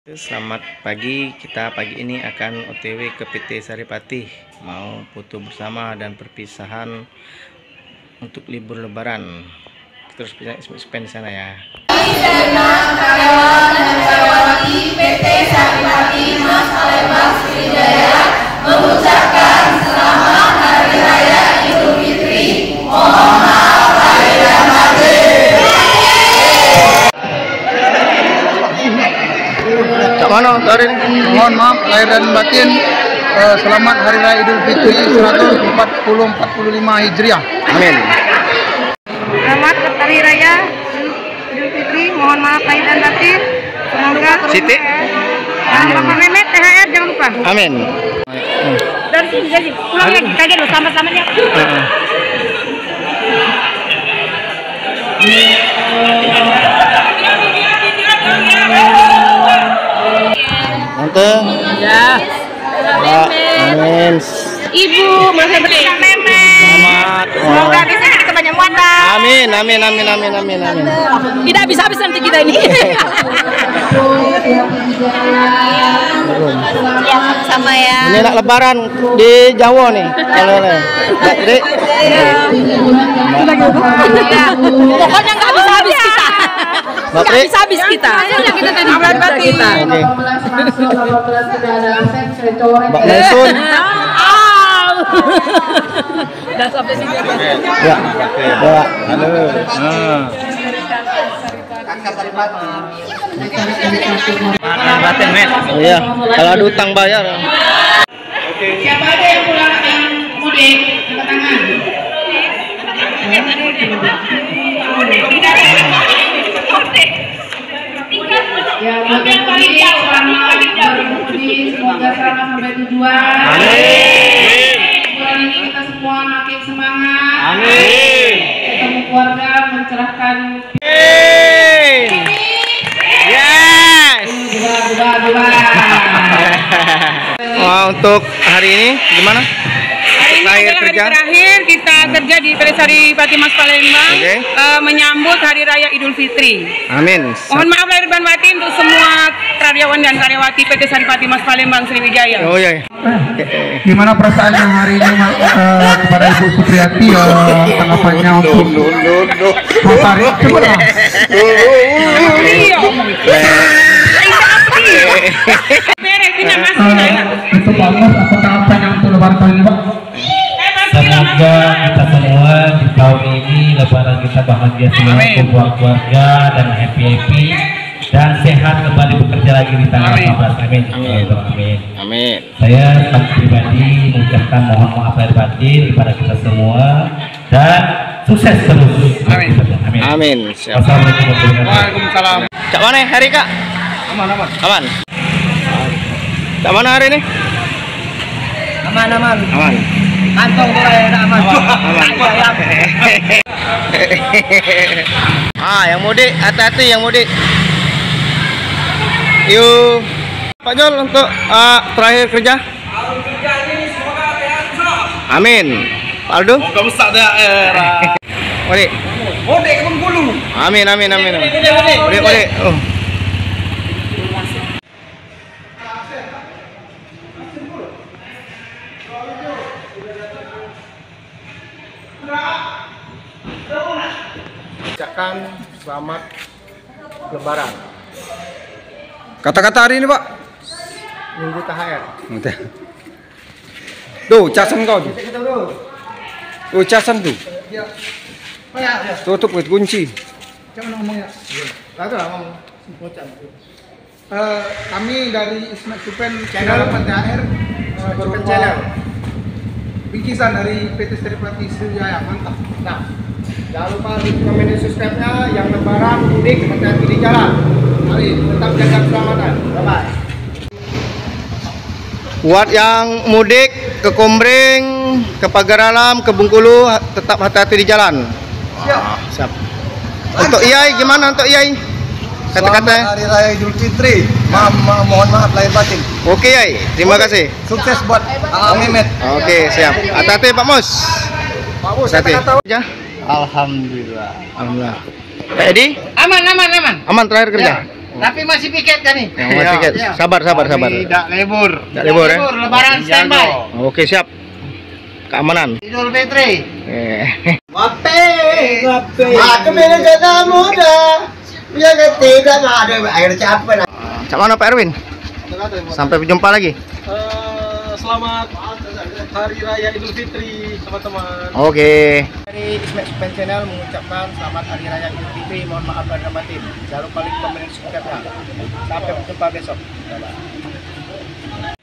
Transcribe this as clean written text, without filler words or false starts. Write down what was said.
Selamat pagi, kita pagi ini akan OTW ke PT Saripati, mau foto bersama dan perpisahan untuk libur lebaran. Terus spend di sana ya. Karyawan dan karyawati PT Saripati Mas Palembang Sriwijaya mengucapkan selamat Hari Raya Idul Fitri. Mohon maaf lahir dan batin. Mana hari ini? Mohon maaf lahir dan batin. Selamat Hari Raya Idul Fitri 1445 Hijriah. Amin. Selamat Hari Raya Idul Fitri. Mohon maaf lahir dan batin. Semoga Siti. Bapak Mehmet THR jangan lupa. Amin. Dari sini jadi pulang lagi kaget loh selamat-selamatnya. Tante. Ya. Amin. Ibu, masa berkah Mehmet. Selamat. Semoga bisa kita banyak muatan. Amin. Tidak habis-habis nanti kita ini. Ya, sama ya. Ini nak lebaran di Jawa nih. Kalau Jadi Pokoknya nggak habis-habis kita. Nggak habis-habis kita. Kita tadi kita. Mbak Maisun. Udah sampai sini. Ya. Ya. Halo. Batin, Met. Iya, kalau ada utang bayar. Siapa aja yang pulang yang mudik angkat tangan. Ya, buat yang mudik selamat bermudik, semoga selamat sampai tujuan. Amin. Bulan ini kita semua makin semangat. Amin. Ketemu keluarga, mencerahkan. Amin. Yes. Dua. Wah, untuk hari ini gimana? Hari ini adalah hari terakhir kita kerja di PT Saripati Mas Palembang. Oke. Menyambut Hari Raya Idul Fitri. Amin. Mohon maaf lahir dan batin untuk semua karyawan dan karyawati PT Saripati Mas Palembang Sriwijaya. Oh iya. Gimana perasaannya hari ini kepada Ibu Supriyati? Tanggapannya untuk Mas Ari? Coba lah. Beres, tidak masih. Untuk Pak Mus, apakah apa yang untuk lebaran kali ini, Pak? Semoga kita semua di tahun ini lebaran kita bahagia semua, kumpul keluarga dan happy dan sehat kembali bekerja lagi di tanggal 14. Amin. Amin. Saya sebagai pribadi mengucapkan mohon maaf lahir batin kepada kita semua dan sukses terus. Amin. Amin. Siap. Wassalamualaikum warahmatullahi wabarakatuh. Waalaikumsalam. Cak mana hari Kak? Aman. Aman. Cak mana hari ini? Aman. Kantong boleh aman. Yang mudik hati-hati yang mudik. Yuk. Pak Jol untuk terakhir kerja. Amin. Pak Aldo. Semoga besar daerah. Mudik. Mudik ke Bengkulu. Amin. Mudik. Oh. Ucapkan selamat lebaran. Kata-kata hari ini, Pak. Minggu THR. Tuh, casan kau tuh. Tuh, casan tuh. Tutup with kunci. Jangan ngomongnya. Kami dari Ismet Supen channel THR Supen channel. Bingkisan dari PT Saripati Sriwijaya, mantap. Nah, jangan lupa komen dan subscribe-nya. Yang lebaran mudik hati-hati di jalan. Mari tetap jaga keselamatan. Bye-bye. Buat yang mudik ke Kombreng, ke Pagar Alam, ke Bengkulu, tetap hati-hati di jalan. Siap. Untuk Iyai gimana untuk Iyai? Kata-kata. Hari Raya Idul Fitri. Mohon maaf lahir batin. Oke Iyai, terima kasih. Sukses buat Mehmet. Oke, siap. Hati-hati Pak Mus. Pak Bos, Hati-hati. Ya. Alhamdulillah. Alhamdulillah. Pak Edi? Aman. Aman terakhir kerja? Ya. Tapi masih piket kan nih? Yang masih piket. Sabar. Tidak libur. Tidak libur ya. Lebaran standby. Oke, siap. Keamanan. Idul Fitri. Ngape? Aku bilang kata muda. Dia ketiga mah ada air capek. Cak mana Pak Erwin? Sampai berjumpa lagi. Selamat Hari Raya Idul Fitri, teman-teman. Oke. Dari Ismet Supen Channel mengucapkan selamat Hari Raya Idul Fitri. Mohon maaf lahir dan batin. Jangan lupa like, komen, dan subscribe. Sampai berjumpa besok. Bye-bye.